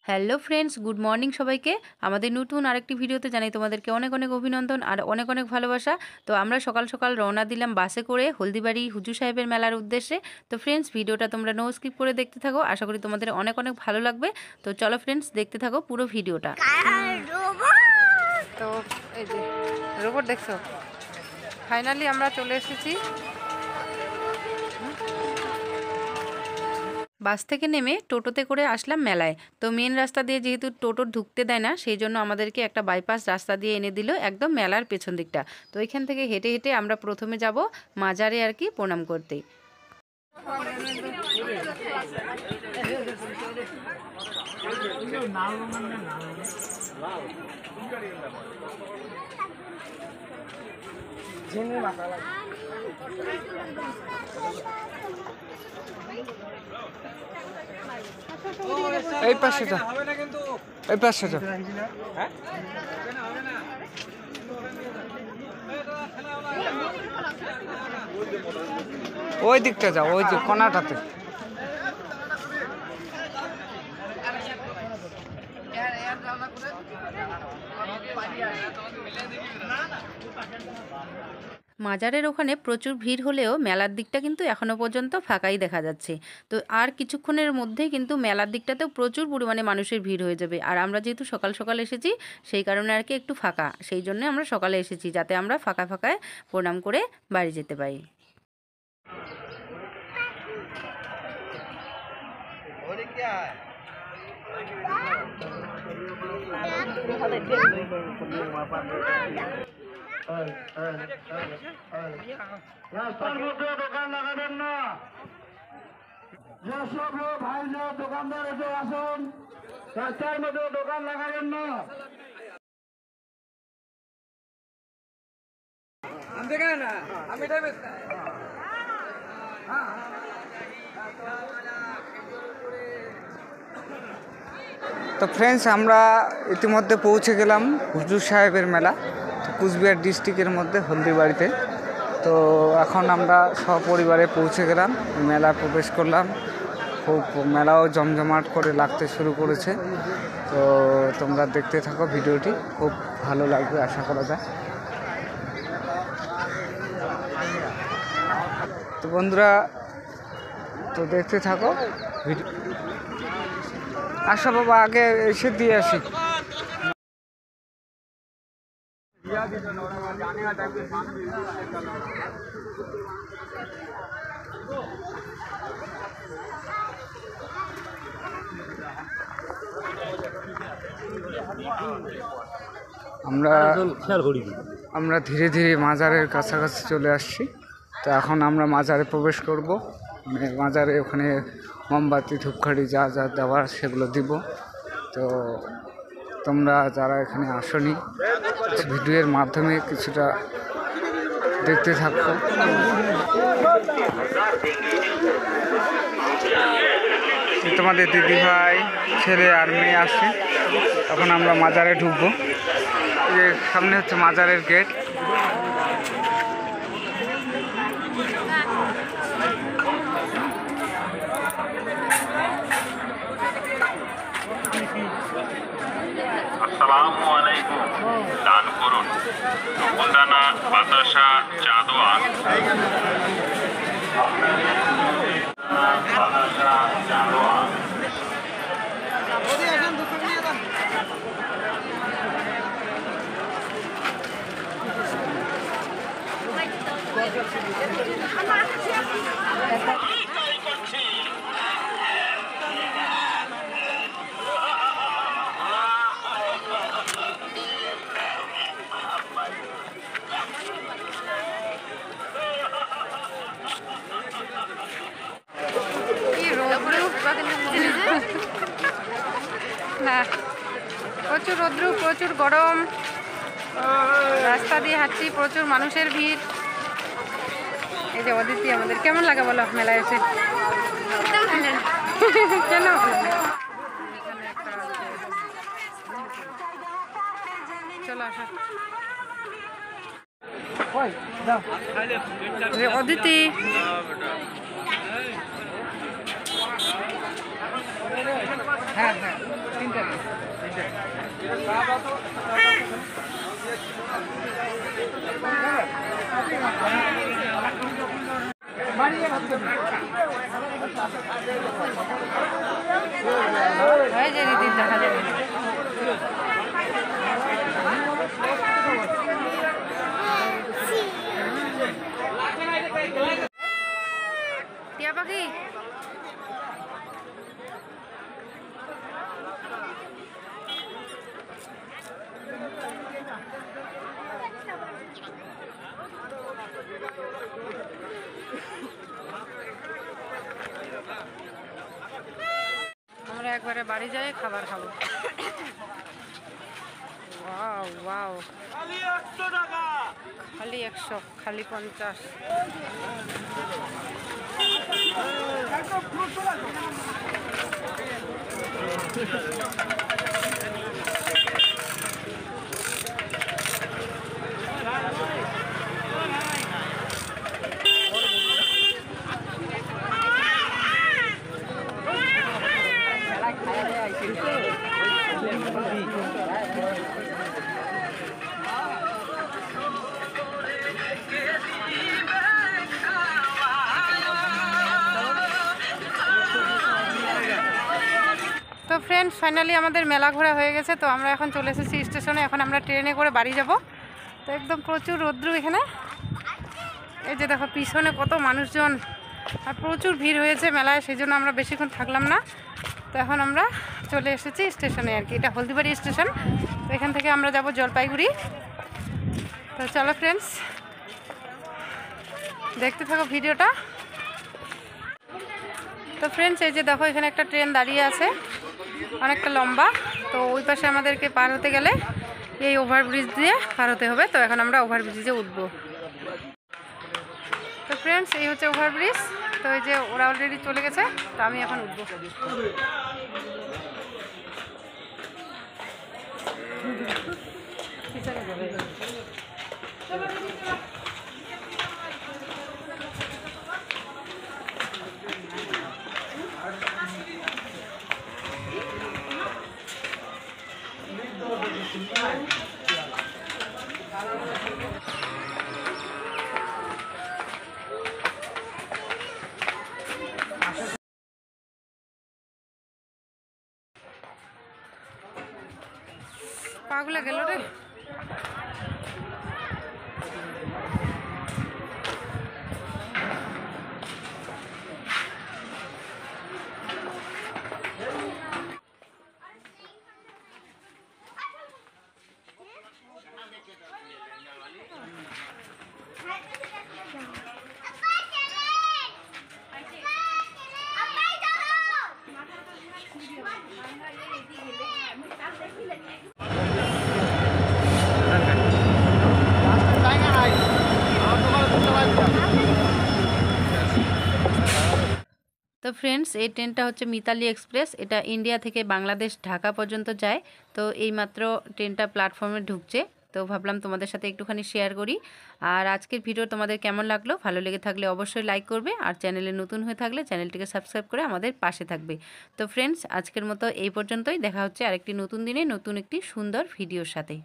Hello friends, good morning সবাইকে। আমাদের নতুন আরেকটি ভিডিওতে জানাই তোমাদেরকে অনেক অনেক অভিনন্দন আর অনেক অনেক ভালোবাসা। তো আমরা সকাল সকাল রওনা দিলাম বাসে করে হলদিবাড়ি হুজুর সাহেবের মেলার উদ্দেশ্যে। তো ফ্রেন্ডস, ভিডিওটা তোমরা নো স্কিপ করে দেখতে থাকো, আশা করি তোমাদের অনেক অনেক ভালো লাগবে। তো চলো ফ্রেন্ডস, দেখতে থাকো পুরো ভিডিওটা। তো এই যে রোবট দেখছো, ফাইনালি আমরা চলে এসেছি। বাস থেকে নেমে টোটোতে করে আসলাম মেলায়। তো মেন রাস্তা দিয়ে যেহেতু টোটো ঢুকতে দেয় না, সেই জন্য আমাদেরকে একটা বাইপাস রাস্তা দিয়ে এনে দিল একদম মেলার পেছন দিকটা। তো এখান থেকে হেঁটে হেঁটে আমরা প্রথমে যাব মাজারে আর কি প্রণাম করতে। এই পাশেটা, এই পাশেটা, ওই দিকটা যাও, ওই যে কোনাটাতে। মাজারের ওখানে প্রচুর ভিড় হলেও মেলার দিকটা কিন্তু এখনও পর্যন্ত ফাঁকাই দেখা যাচ্ছে। তো আর কিছুক্ষণের মধ্যেই কিন্তু মেলার দিকটাতেও প্রচুর পরিমাণে মানুষের ভিড় হয়ে যাবে। আর আমরা যেহেতু সকাল সকাল এসেছি, সেই কারণে আর কি একটু ফাঁকা, সেই জন্য আমরা সকালে এসেছি যাতে আমরা ফাঁকা ফাঁকায় প্রণাম করে বাড়ি যেতে পারি। রাস্তার মধ্যে দোকান লাগাবেন না, যেসব ভাইরা দোকানদার এসে আসুন, রাস্তার মধ্যে দোকান লাগাবেন না। তো ফ্রেন্ডস, আমরা ইতিমধ্যে পৌঁছে গেলাম হুজুর সাহেবের মেলা, কুচবিহার ডিস্ট্রিক্টের মধ্যে হলদিবাড়িতে। তো এখন আমরা সপরিবারে পৌঁছে গেলাম, মেলা প্রবেশ করলাম। খুব মেলাও জমজমাট করে লাগতে শুরু করেছে। তো তোমরা দেখতে থাকো ভিডিওটি, খুব ভালো লাগবে আশা করা যায়। তো বন্ধুরা, তো দেখতে থাকো ভিডিও। আসো বাবা, আগে এসে দিয়ে আসি। আমরা ধীরে ধীরে মাজারের কাছাকাছি চলে আসছি। তো এখন আমরা মাজারে প্রবেশ করব। মাজারে ওখানে মোমবাতি ধূপকাঠি যা যা দেওয়ার সেগুলো দিব। তো তোমরা যারা এখানে আসনি, ভিডিওর মাধ্যমে কিছুটা দেখতে থাকো। তোমাদের দিদি ভাই, ছেলে আর মেয়ে আসে। এখন আমরা মাজারে ঢুকবো। যে সামনে হচ্ছে মাজারের গেট। আসসালামু আলাইকুম। দান করুন রকুনদানা, বাতাসা, চাঁদোয়া। হ্যাঁ, প্রচুর রৌদ্র, প্রচুর গরম, রাস্তা দিয়ে হাঁটছি, প্রচুর মানুষের ভিড়। এই যে অদিতি, আমাদের কেমন লাগে বলো মেলায় এসে? কেন? চলো আসো। অদিতি, হ্যাঁ হ্যাঁ 3টা পিস। হয় যে রীতির দেখা যাবে। টিয়া পাখি আমরা একবারে বাড়ি যাই খাবার খাবো। ওয়াও ওয়াও, খালি 100, খালি 50। তো ফ্রেন্ডস, ফাইনালি আমাদের মেলা ঘোরা হয়ে গেছে। তো আমরা এখন চলে এসেছি স্টেশনে। এখন আমরা ট্রেনে করে বাড়ি যাব। তো একদম প্রচুর রৌদ্র এখানে। এই যে দেখো পিছনে কত মানুষজন, আর প্রচুর ভিড় হয়েছে মেলায়, সেই জন্য আমরা বেশিক্ষণ থাকলাম না। তো এখন আমরা চলে এসেছি স্টেশনে আর কি। এটা হলদিবাড়ি স্টেশন। তো এখান থেকে আমরা যাব জলপাইগুড়ি। তো চলো ফ্রেন্ডস, দেখতে থাকো ভিডিওটা। তো ফ্রেন্ডস, এই যে দেখো এখানে একটা ট্রেন দাঁড়িয়ে আছে, অনেকটা লম্বা। তো ওই পাশে আমাদেরকে পার হতে গেলে এই ওভারব্রিজ দিয়ে পার হতে হবে। তো এখন আমরা ওভারব্রিজে উঠবো। তো ফ্রেন্ডস, এই হচ্ছে ওভারব্রিজ। তো এই যে ওরা অলরেডি চলে গেছে, তো আমি এখন উঠবো। পাগুলা গেল রে। তো ফ্রেন্ডস, এই ট্রেনটা হচ্ছে মিতালি এক্সপ্রেস। এটা ইন্ডিয়া থেকে বাংলাদেশ ঢাকা পর্যন্ত যায়। তো এইমাত্র ট্রেনটা প্ল্যাটফর্মে ঢুকছে। তো ভাবলাম তোমাদের সাথে একটুখানি শেয়ার করি। আর আজকের ভিডিও তোমাদের কেমন লাগলো, ভালো লেগে থাকলে অবশ্যই লাইক করবে, আর চ্যানেলে নতুন হয়ে থাকলে চ্যানেলটিকে সাবস্ক্রাইব করে আমাদের পাশে থাকবে। তো ফ্রেন্ডস, আজকের মতো এই পর্যন্তই। দেখা হচ্ছে আরেকটি নতুন দিনে নতুন একটি সুন্দর ভিডিওর সাথে।